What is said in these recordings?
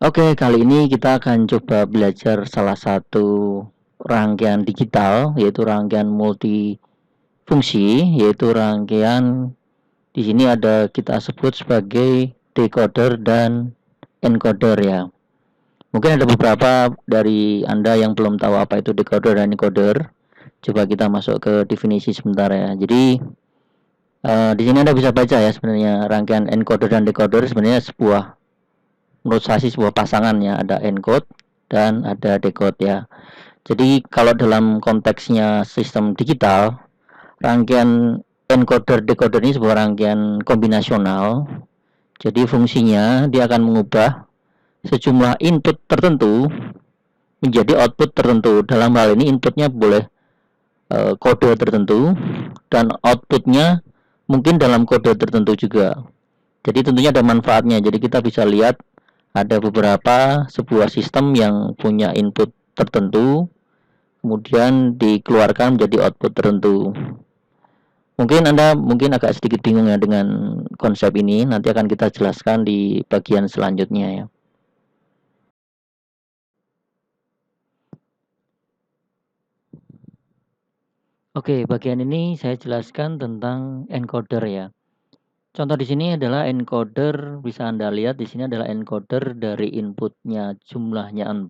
Oke, kali ini kita akan coba belajar salah satu rangkaian digital, yaitu rangkaian multifungsi, yaitu rangkaian di sini ada kita sebut sebagai decoder dan encoder ya. Mungkin ada beberapa dari Anda yang belum tahu apa itu decoder dan encoder. Coba kita masuk ke definisi sebentar ya. Jadi di sini Anda bisa baca ya sebenarnya rangkaian encoder dan decoder sebenarnya menurut saya sih sebuah pasangan ya, ada encode dan ada decode ya. Jadi kalau dalam konteksnya sistem digital, rangkaian encoder decoder ini sebuah rangkaian kombinasional. Jadi fungsinya dia akan mengubah sejumlah input tertentu menjadi output tertentu. Dalam hal ini inputnya boleh kode tertentu dan outputnya mungkin dalam kode tertentu juga. Jadi tentunya ada manfaatnya. Jadi kita bisa lihat ada beberapa sebuah sistem yang punya input tertentu kemudian dikeluarkan menjadi output tertentu. Mungkin Anda agak sedikit bingung ya dengan konsep ini. Nanti akan kita jelaskan di bagian selanjutnya ya. Oke, bagian ini saya jelaskan tentang encoder ya. Contoh di sini adalah encoder, bisa Anda lihat di sini adalah encoder dari inputnya jumlahnya 4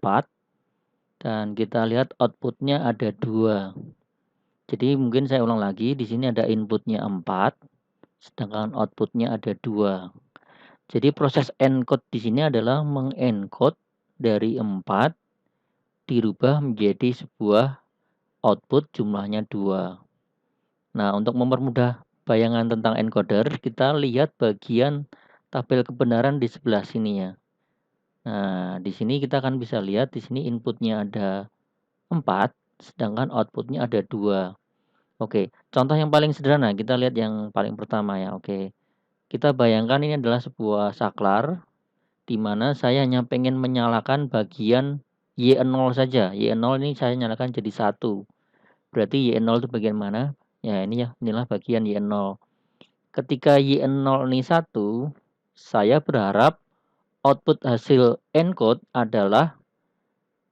dan kita lihat outputnya ada 2. Jadi mungkin saya ulang lagi, di sini ada inputnya 4, sedangkan outputnya ada 2. Jadi proses encode di sini adalah mengencode dari 4 dirubah menjadi sebuah output jumlahnya 2. Nah, untuk mempermudah bayangan tentang encoder, kita lihat bagian tabel kebenaran di sebelah sini ya. Nah, di sini kita akan bisa lihat di sini inputnya ada 4, sedangkan outputnya ada 2. Oke, contoh yang paling sederhana, kita lihat yang paling pertama ya. Oke, kita bayangkan ini adalah sebuah saklar, di mana saya hanya pengen menyalakan bagian Y0 saja. Y0 ini saya nyalakan jadi 1. Berarti Y0 itu bagian mana? Ya, ini ya, inilah bagian Y0. Ketika Y0 ini 1, saya berharap output hasil encode adalah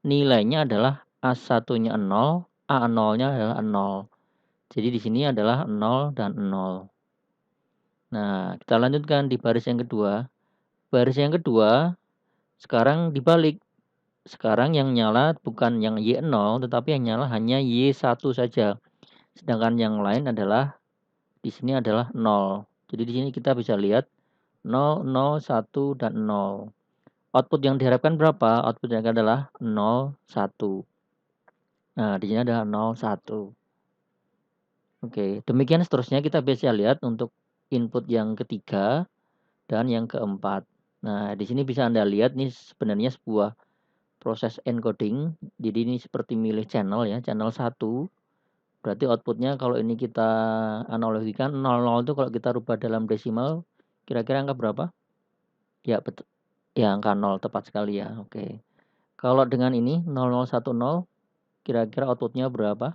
nilainya adalah A1-nya 0, A0-nya adalah 0. Jadi di sini adalah 0 dan 0. Nah, kita lanjutkan di baris yang kedua. Baris yang kedua sekarang dibalik. Sekarang yang nyala bukan yang Y0 tetapi yang nyala hanya Y1 saja. Sedangkan yang lain adalah di sini adalah 0. Jadi di sini kita bisa lihat 0, 0, 1 dan 0. Output yang diharapkan berapa? Output yang adalah 0, 1. Nah, di sini ada 0, 1. Oke, demikian seterusnya kita bisa lihat untuk input yang ketiga dan yang keempat. Nah, di sini bisa Anda lihat nih sebenarnya sebuah proses encoding. Jadi ini seperti milih channel ya, channel 1. Berarti outputnya kalau ini kita analogikan 00 itu kalau kita rubah dalam desimal kira-kira angka berapa? Ya, betul. Ya, angka 0 tepat sekali ya. Oke. Kalau dengan ini 0010 kira-kira outputnya berapa?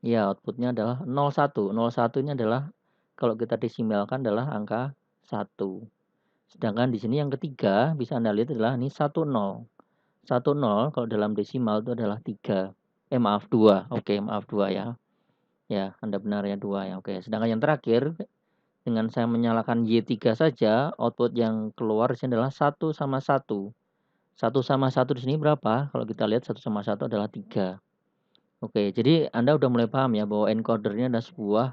Ya, outputnya adalah 01. 01 ini adalah kalau kita desimalkan adalah angka 1. Sedangkan di sini yang ketiga bisa Anda lihat adalah ini 10. 10 kalau dalam desimal itu adalah 3. Maaf 2. Oke, maaf 2 ya. Ya, Anda benar ya 2 ya. Oke, sedangkan yang terakhir dengan saya menyalakan Y3 saja, output yang keluar di sini adalah 1 sama 1. 1 sama 1 di sini berapa? Kalau kita lihat 1 sama 1 adalah 3. Oke, jadi Anda udah mulai paham ya bahwa encoder ini adalah sebuah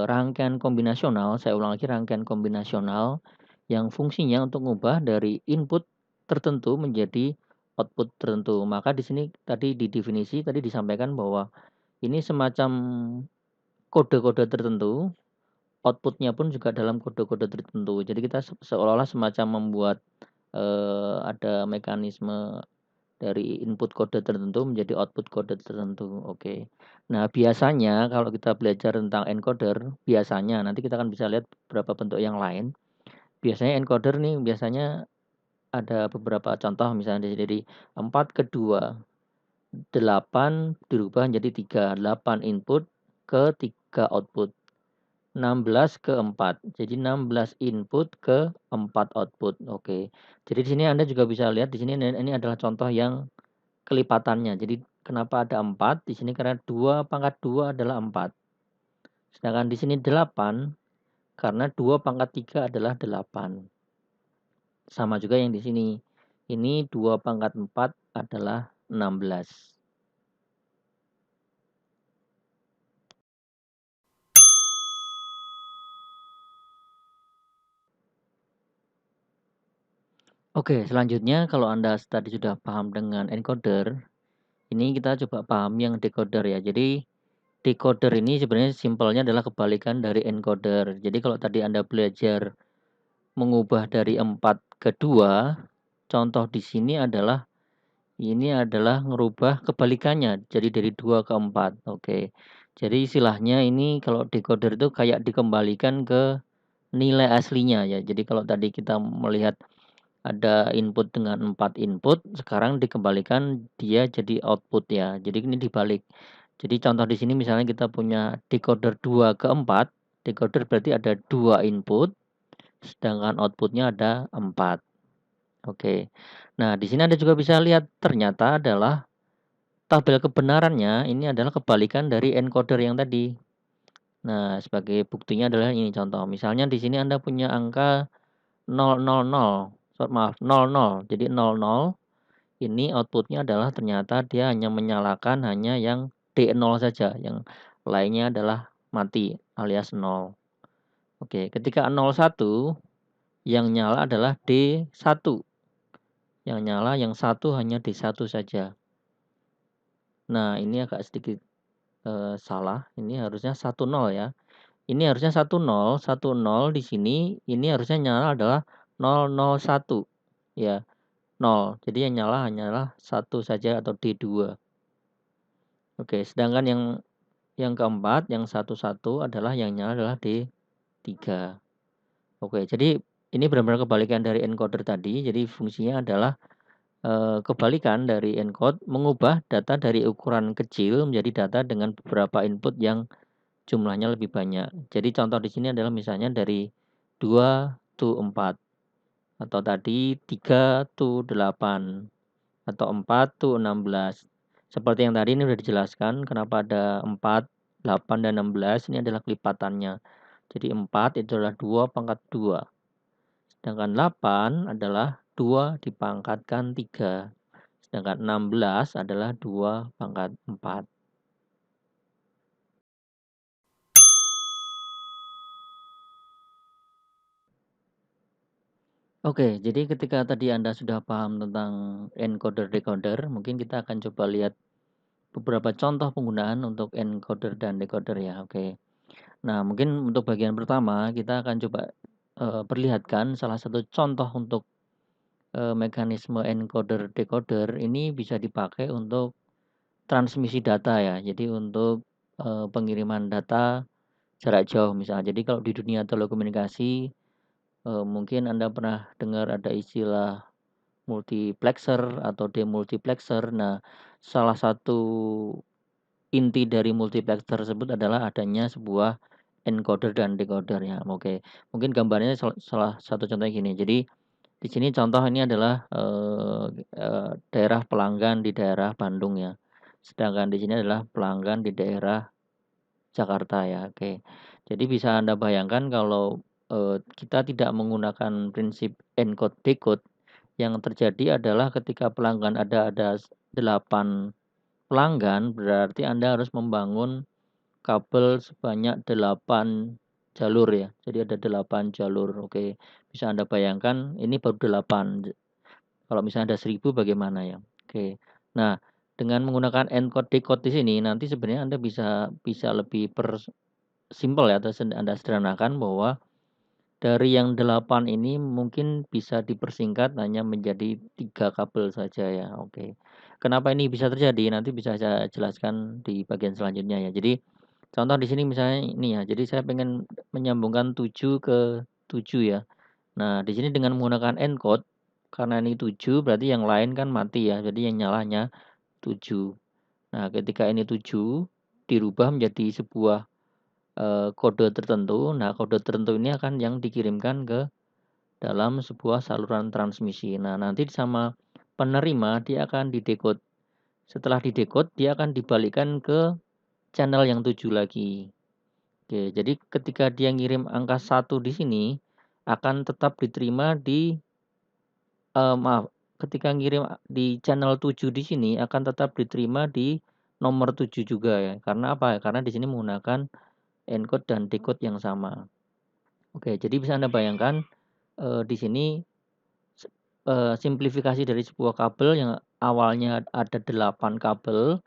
rangkaian kombinasional. Saya ulang lagi, rangkaian kombinasional yang fungsinya untuk mengubah dari input tertentu menjadi output tertentu. Maka di sini tadi di definisi tadi disampaikan bahwa ini semacam kode-kode tertentu, outputnya pun juga dalam kode-kode tertentu. Jadi kita seolah-olah semacam membuat ada mekanisme dari input kode tertentu menjadi output kode tertentu. Oke. Nah, biasanya kalau kita belajar tentang encoder, biasanya nanti kita akan bisa lihat beberapa bentuk yang lain. Biasanya encoder nih biasanya ada beberapa contoh misalnya jadi 4 ke 2, 8 dirubah menjadi 3, 8 input ke 3 output. 16 ke 4. Jadi 16 input ke 4 output. Oke. Jadi di sini Anda juga bisa lihat di sini ini adalah contoh yang kelipatannya. Jadi kenapa ada 4? Di sini karena 2 pangkat 2 adalah 4. Sedangkan di sini 8 karena 2 pangkat 3 adalah 8. Sama juga yang di sini. Ini 2 pangkat 4 adalah 16. Oke, selanjutnya kalau Anda tadi sudah paham dengan encoder, ini kita coba paham yang decoder ya. Jadi decoder ini sebenarnya simpelnya adalah kebalikan dari encoder. Jadi kalau tadi Anda belajar mengubah dari 4 ke 2, contoh di sini adalah ini adalah ngerubah kebalikannya. Jadi dari 2 ke 4. Oke. Jadi istilahnya ini kalau decoder itu kayak dikembalikan ke nilai aslinya ya. Jadi kalau tadi kita melihat ada input dengan 4 input, sekarang dikembalikan dia jadi output ya. Jadi ini dibalik. Jadi contoh di sini misalnya kita punya decoder 2 ke 4, decoder berarti ada 2 input, sedangkan outputnya ada 4. Oke. Nah, di sini Anda juga bisa lihat ternyata adalah tabel kebenarannya ini adalah kebalikan dari encoder yang tadi. Nah, sebagai buktinya adalah ini contoh. Misalnya di sini Anda punya angka 000, maaf 00. Jadi 00 ini outputnya adalah ternyata dia hanya menyalakan hanya yang D0 saja, yang lainnya adalah mati alias 0. Oke, ketika 01 yang nyala adalah D1. Yang nyala yang satu hanya D1 saja. Nah, ini agak sedikit salah. Ini harusnya 10 ya. Ini harusnya 10 di sini. Ini harusnya nyala adalah 001 ya. 0. Jadi yang nyala hanyalah 1 saja atau D2. Oke, sedangkan yang keempat, yang 11 adalah yang nyala adalah D3. Oke, jadi ini benar-benar kebalikan dari encoder tadi. Jadi fungsinya adalah kebalikan dari encode mengubah data dari ukuran kecil menjadi data dengan beberapa input yang jumlahnya lebih banyak. Jadi contoh di sini adalah misalnya dari 2 to 4 atau tadi 3 to 8 atau 4 to 16. Seperti yang tadi ini sudah dijelaskan kenapa ada 4, 8 dan 16 ini adalah kelipatannya. Jadi 4 itu adalah 2 pangkat 2. Sedangkan 8 adalah 2 dipangkatkan 3. Sedangkan 16 adalah 2 pangkat 4. Oke, jadi ketika tadi Anda sudah paham tentang encoder decoder, mungkin kita akan coba lihat beberapa contoh penggunaan untuk encoder dan decoder ya. Oke. Nah, mungkin untuk bagian pertama kita akan coba perlihatkan salah satu contoh untuk mekanisme encoder decoder ini bisa dipakai untuk transmisi data ya. Jadi untuk pengiriman data jarak jauh misalnya. Jadi kalau di dunia telekomunikasi mungkin Anda pernah dengar ada istilah multiplexer atau demultiplexer. Nah, salah satu inti dari multiplex tersebut adalah adanya sebuah encoder dan decoder ya. Oke. Mungkin gambarnya salah satu contohnya gini. Jadi di sini contoh ini adalah daerah pelanggan di daerah Bandung ya. Sedangkan di sini adalah pelanggan di daerah Jakarta ya. Oke. Jadi bisa Anda bayangkan kalau kita tidak menggunakan prinsip encode decode, yang terjadi adalah ketika pelanggan ada 8 pelanggan, berarti Anda harus membangun kabel sebanyak 8 jalur ya. Jadi ada 8 jalur. Oke. Bisa Anda bayangkan ini baru 8. Kalau misalnya ada 1000 bagaimana ya? Oke. Nah, dengan menggunakan encode decode di sini nanti sebenarnya Anda bisa lebih simpel ya, atau Anda sederhanakan bahwa dari yang 8 ini mungkin bisa dipersingkat hanya menjadi 3 kabel saja ya. Oke. Kenapa ini bisa terjadi? Nanti bisa saya jelaskan di bagian selanjutnya ya. Jadi contoh di sini misalnya ini ya. Jadi saya pengen menyambungkan 7 ke 7 ya. Nah, di sini dengan menggunakan encode karena ini 7 berarti yang lain kan mati ya. Jadi yang nyalanya 7. Nah, ketika ini 7 dirubah menjadi sebuah kode tertentu. Nah, kode tertentu ini akan yang dikirimkan ke dalam sebuah saluran transmisi. Nah, nanti sama penerima dia akan didekode. Setelah didekode, dia akan dibalikkan ke channel yang 7 lagi. Oke, jadi ketika dia ngirim angka 1 di sini, akan tetap diterima di maaf, ketika ngirim di channel 7 di sini akan tetap diterima di nomor 7 juga ya. Karena apa? Karena di sini menggunakan encode dan decode yang sama. Oke, jadi bisa Anda bayangkan di sini simplifikasi dari sebuah kabel yang awalnya ada 8 kabel,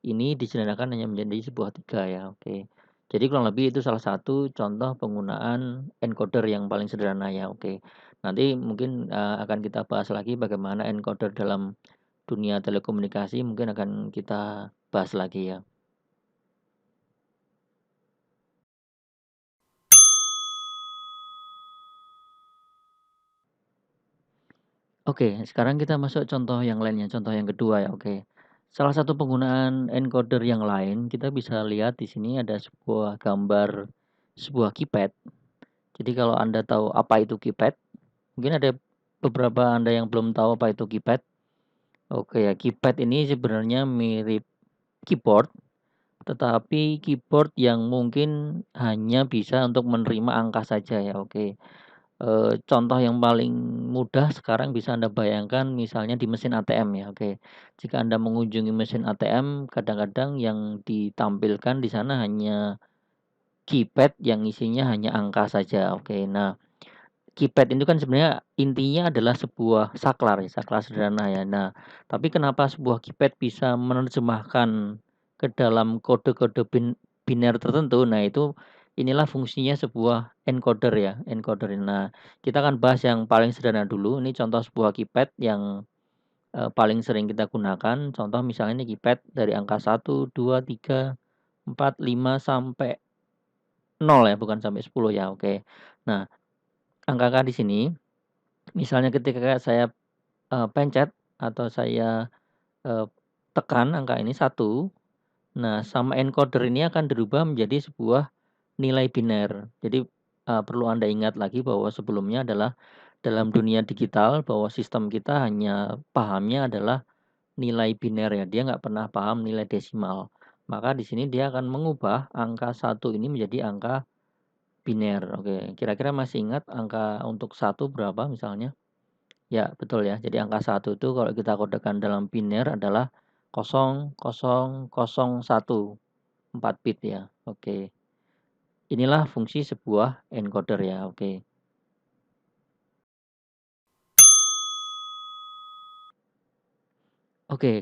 ini disederhanakan hanya menjadi sebuah 3 ya, oke. Jadi kurang lebih itu salah satu contoh penggunaan encoder yang paling sederhana ya, oke. Nanti mungkin, akan kita bahas lagi bagaimana encoder dalam dunia telekomunikasi, mungkin akan kita bahas lagi ya. Oke, sekarang kita masuk contoh yang lainnya, contoh yang kedua ya, oke. Salah satu penggunaan encoder yang lain, kita bisa lihat di sini ada sebuah gambar sebuah keypad. Jadi kalau Anda tahu apa itu keypad, mungkin ada beberapa Anda yang belum tahu apa itu keypad. Oke ya, keypad ini sebenarnya mirip keyboard, tetapi keyboard yang mungkin hanya bisa untuk menerima angka saja ya, oke. Contoh yang paling mudah sekarang bisa Anda bayangkan misalnya di mesin ATM ya, oke. Jika Anda mengunjungi mesin ATM, kadang-kadang yang ditampilkan di sana hanya keypad yang isinya hanya angka saja, oke. Nah, keypad itu kan sebenarnya intinya adalah sebuah saklar ya, saklar sederhana ya. Nah, tapi kenapa sebuah keypad bisa menerjemahkan ke dalam kode-kode biner tertentu? Nah, inilah fungsinya sebuah encoder ya, encoder. Nah, kita akan bahas yang paling sederhana dulu. Ini contoh sebuah keypad yang paling sering kita gunakan. Contoh misalnya ini keypad dari angka 1, 2, 3, 4, 5 sampai 0 ya, bukan sampai 10 ya. Oke. Nah, angka-angka di sini misalnya ketika saya, pencet atau saya, eee, tekan angka ini 1, nah sama encoder ini akan dirubah menjadi sebuah nilai biner. Jadi, perlu Anda ingat lagi bahwa sebelumnya adalah dalam dunia digital bahwa sistem kita hanya pahamnya adalah nilai biner ya, dia nggak pernah paham nilai desimal. Maka di sini dia akan mengubah angka 1 ini menjadi angka biner, oke. Kira-kira masih ingat angka untuk 1 berapa misalnya? Ya, betul ya. Jadi angka 1 itu kalau kita kodekan dalam biner adalah 0001, 4 bit ya. Oke. Inilah fungsi sebuah encoder ya. Oke. Oke,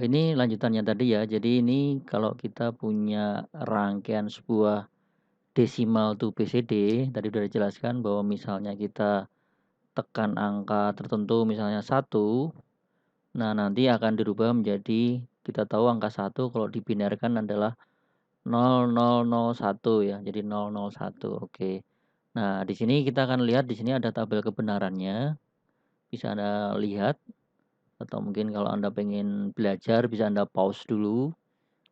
ini lanjutannya tadi ya. Jadi ini kalau kita punya rangkaian sebuah desimal to BCD, tadi sudah dijelaskan bahwa misalnya kita tekan angka tertentu misalnya 1, nah nanti akan dirubah menjadi kita tahu angka 1 kalau dibinarkan adalah 0001 ya, jadi 001, oke. Nah, di sini kita akan lihat di sini ada tabel kebenarannya, bisa Anda lihat atau mungkin kalau Anda pengen belajar bisa Anda pause dulu,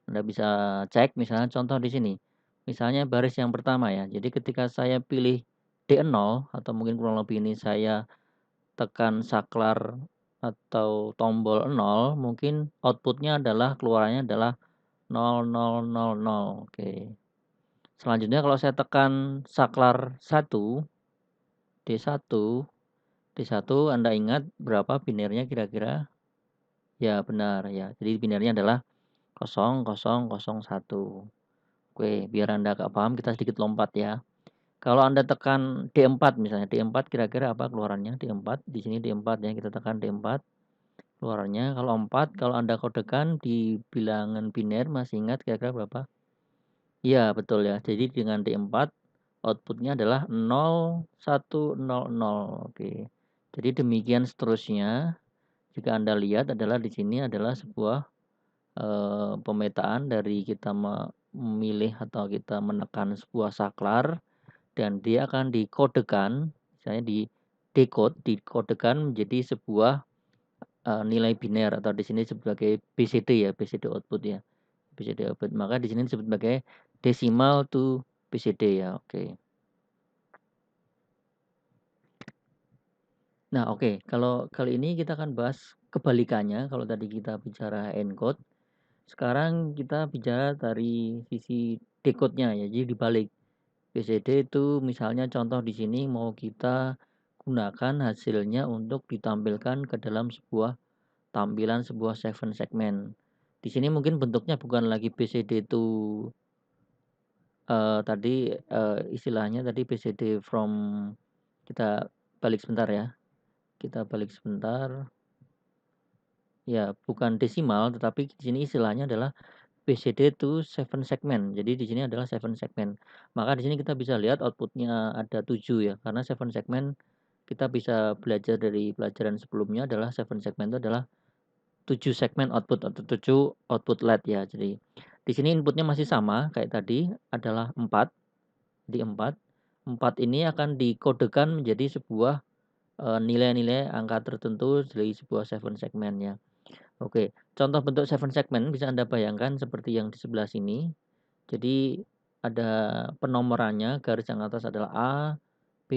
Anda bisa cek misalnya contoh di sini. Misalnya baris yang pertama ya, jadi ketika saya pilih D0 atau mungkin kurang lebih ini saya tekan saklar atau tombol 0, mungkin outputnya adalah keluarannya adalah 0000, oke. Selanjutnya kalau saya tekan saklar 1, D1, D1 Anda ingat berapa binernya kira-kira? Ya benar ya, jadi binernya adalah 0001. Oke, biar Anda agak paham kita sedikit lompat ya. Kalau Anda tekan D4 misalnya, D4 kira-kira apa keluarannya? D4, di sini D4 ya, kita tekan D4, keluarannya kalau 4 kalau Anda kodekan di bilangan biner masih ingat kira-kira berapa? Iya betul ya, jadi dengan D4 outputnya adalah 0100, oke. Jadi demikian seterusnya, jika Anda lihat adalah di sini adalah sebuah, pemetaan dari kita memilih atau kita menekan sebuah saklar dan dia akan dikodekan, misalnya dikodekan menjadi sebuah, nilai biner atau di sini sebagai BCD ya, BCD output ya, BCD output. Maka di sini disebut sebagai decimal to BCD ya, oke. Nah, oke, kalau kali ini kita akan bahas kebalikannya. Kalau tadi kita bicara encode, sekarang kita bicara dari sisi decode-nya ya. Jadi dibalik. BCD itu misalnya contoh di sini mau kita gunakan hasilnya untuk ditampilkan ke dalam sebuah tampilan sebuah segmen. Di sini mungkin bentuknya bukan lagi BCD itu tadi istilahnya tadi BCD from, kita balik sebentar ya. Kita balik sebentar. Ya, bukan desimal, tetapi di sini istilahnya adalah BCD to 7 segmen. Jadi di sini adalah 7 segmen. Maka di sini kita bisa lihat outputnya ada 7 ya, karena 7 segmen kita bisa belajar dari pelajaran sebelumnya adalah 7 segmen itu adalah 7 segmen output atau 7 output LED ya. Jadi di sini inputnya masih sama kayak tadi adalah 4. Di 4. 4 ini akan dikodekan menjadi sebuah nilai-nilai angka tertentu dari sebuah 7 segmen ya. Oke, contoh bentuk 7 segmen bisa Anda bayangkan seperti yang di sebelah sini. Jadi ada penomorannya, garis yang atas adalah A, B,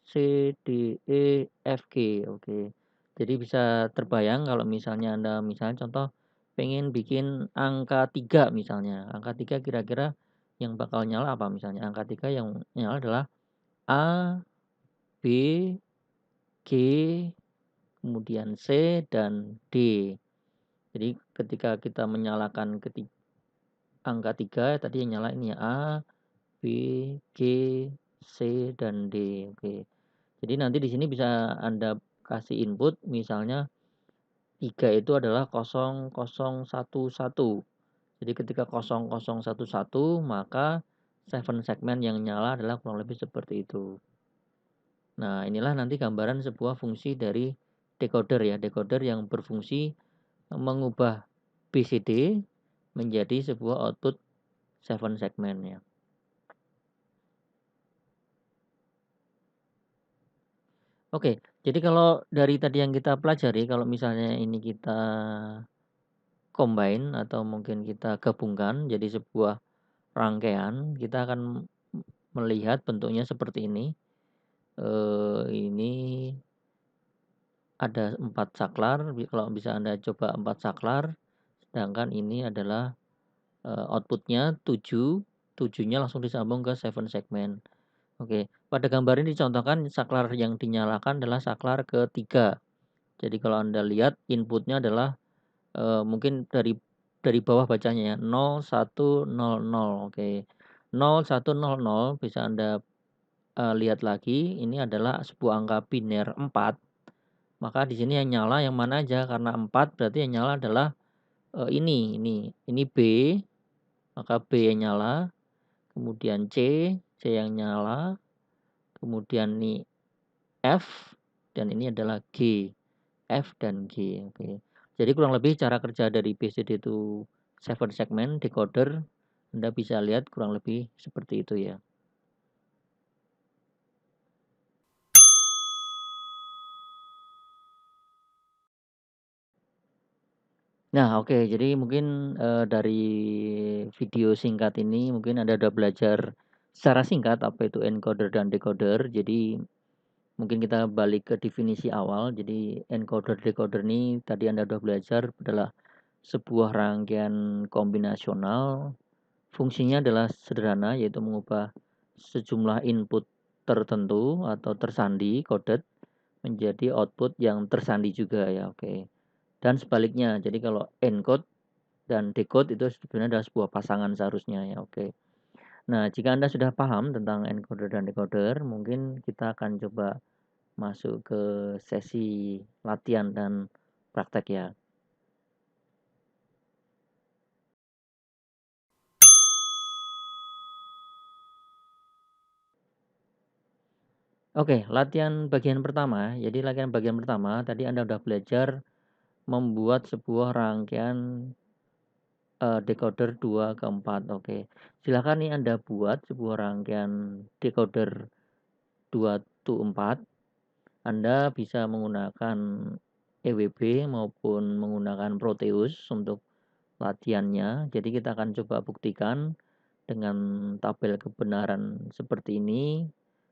C, D, E, F, G. Oke. Jadi bisa terbayang kalau misalnya Anda misalnya contoh pengen bikin angka 3 misalnya. Angka 3 kira-kira yang bakal nyala apa misalnya? Angka 3 yang nyala adalah A, B, G, kemudian C, dan D. Jadi ketika kita menyalakan angka 3 tadi yang nyala ini ya A, B, G, C, dan D. Oke. Jadi nanti di sini bisa Anda kasih input misalnya 3 itu adalah 0011. Jadi ketika 0011 maka 7 segmen yang nyala adalah kurang lebih seperti itu. Nah, inilah nanti gambaran sebuah fungsi dari decoder ya. Decoder yang berfungsi mengubah BCD menjadi sebuah output 7 segmen ya. Oke, jadi kalau dari tadi yang kita pelajari, kalau misalnya ini kita combine atau mungkin kita gabungkan jadi sebuah rangkaian, kita akan melihat bentuknya seperti ini. Ini ada 4 saklar, kalau bisa Anda coba 4 saklar, sedangkan ini adalah outputnya 7, 7-nya langsung disambung ke 7 segmen. Oke, pada gambar ini dicontohkan saklar yang dinyalakan adalah saklar ketiga. Jadi kalau Anda lihat inputnya adalah mungkin dari bawah bacanya ya 0100. Oke. 0100 bisa Anda lihat lagi ini adalah sebuah angka biner 4. Maka di sini yang nyala yang mana aja karena 4 berarti yang nyala adalah ini B, maka B yang nyala, kemudian C yang nyala, kemudian ini F, dan ini adalah G. F dan G. Oke. Jadi kurang lebih cara kerja dari BCD to 7 segment decoder Anda bisa lihat kurang lebih seperti itu ya. Nah, oke, jadi mungkin dari video singkat ini mungkin Anda sudah belajar secara singkat apa itu encoder dan decoder. Jadi mungkin kita balik ke definisi awal. Jadi encoder decoder ini tadi Anda sudah belajar adalah sebuah rangkaian kombinasional. Fungsinya adalah sederhana, yaitu mengubah sejumlah input tertentu atau tersandi coded menjadi output yang tersandi juga ya. Oke. Dan sebaliknya, jadi kalau encode dan decode itu sebenarnya adalah sebuah pasangan seharusnya ya. Oke. Nah, jika Anda sudah paham tentang encoder dan decoder, mungkin kita akan coba masuk ke sesi latihan dan praktek ya. Oke, latihan bagian pertama. Jadi latihan bagian pertama tadi Anda sudah belajar membuat sebuah rangkaian decoder 2 ke 4. Oke. Silakan nih Anda buat sebuah rangkaian decoder 2 to 4. Anda bisa menggunakan EWB maupun menggunakan Proteus untuk latihannya. Jadi kita akan coba buktikan dengan tabel kebenaran seperti ini,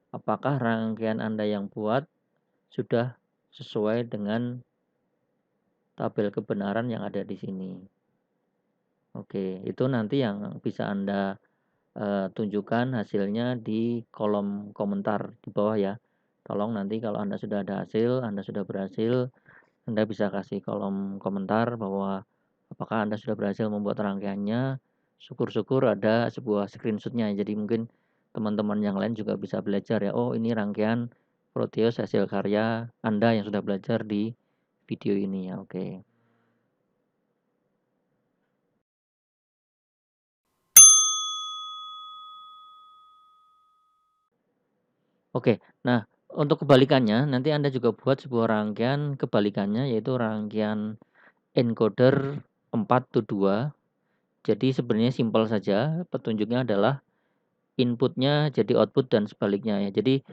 apakah rangkaian Anda yang buat sudah sesuai dengan tabel kebenaran yang ada di sini. Oke, itu nanti yang bisa Anda tunjukkan hasilnya di kolom komentar di bawah ya. Tolong nanti kalau Anda sudah ada hasil, Anda sudah berhasil, Anda bisa kasih kolom komentar bahwa apakah Anda sudah berhasil membuat rangkaiannya. Syukur-syukur ada sebuah screenshotnya. Jadi mungkin teman-teman yang lain juga bisa belajar ya. Oh, ini rangkaian Proteus hasil karya Anda yang sudah belajar di video ini ya. Oke. Oke. Nah, untuk kebalikannya nanti Anda juga buat sebuah rangkaian kebalikannya, yaitu rangkaian encoder 4-2. Jadi sebenarnya simpel saja, petunjuknya adalah inputnya jadi output dan sebaliknya ya. Jadi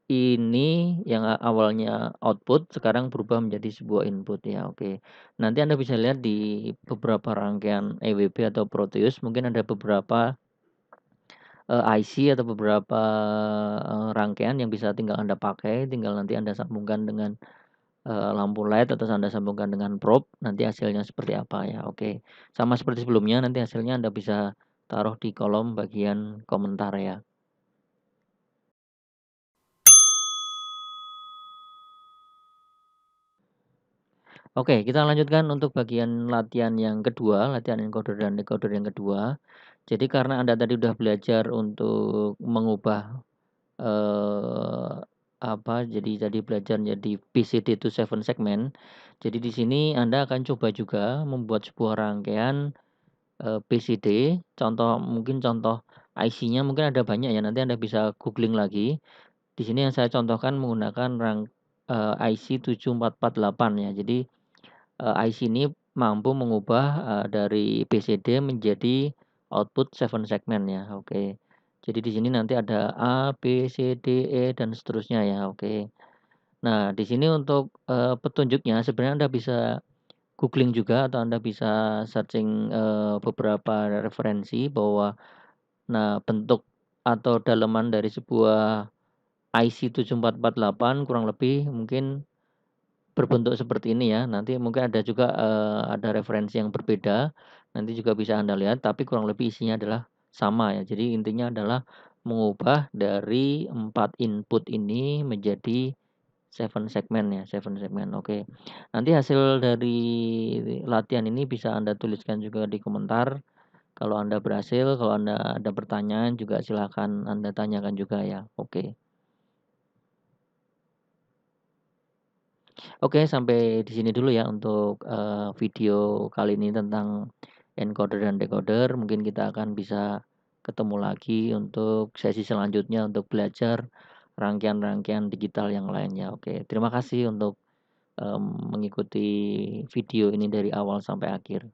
ini yang awalnya output sekarang berubah menjadi sebuah input ya, oke. Nanti Anda bisa lihat di beberapa rangkaian EWB atau Proteus mungkin ada beberapa IC atau beberapa rangkaian yang bisa tinggal Anda pakai, tinggal nanti Anda sambungkan dengan lampu LED atau Anda sambungkan dengan probe, nanti hasilnya seperti apa ya, oke. Sama seperti sebelumnya, nanti hasilnya Anda bisa taruh di kolom bagian komentar ya. Oke, kita lanjutkan untuk bagian latihan yang kedua, latihan encoder dan decoder yang kedua. Jadi karena Anda tadi udah belajar untuk mengubah eh jadi belajar jadi PCD to 7 segment. Jadi di sini Anda akan coba juga membuat sebuah rangkaian PCD, contoh IC-nya mungkin ada banyak ya, nanti Anda bisa googling lagi. Di sini yang saya contohkan menggunakan IC 7448 ya. Jadi IC ini mampu mengubah dari PCD menjadi output 7 segment ya. Oke. Jadi di sini nanti ada A, B, C, D, E dan seterusnya ya. Oke. Nah, di sini untuk petunjuknya sebenarnya Anda bisa googling juga atau Anda bisa searching beberapa referensi bahwa bentuk atau daleman dari sebuah IC 7448 kurang lebih mungkin berbentuk seperti ini ya. Nanti mungkin ada juga ada referensi yang berbeda. Nanti juga bisa Anda lihat, tapi kurang lebih isinya adalah sama ya. Jadi intinya adalah mengubah dari 4 input ini menjadi 7 segmen ya, 7 segmen. Oke. Nanti hasil dari latihan ini bisa Anda tuliskan juga di komentar. Kalau Anda berhasil, kalau Anda ada pertanyaan juga silakan Anda tanyakan juga ya. Oke. Oke, sampai di sini dulu ya untuk video kali ini tentang encoder dan decoder. Mungkin kita akan bisa ketemu lagi untuk sesi selanjutnya untuk belajar rangkaian-rangkaian digital yang lainnya. Oke, terima kasih untuk mengikuti video ini dari awal sampai akhir.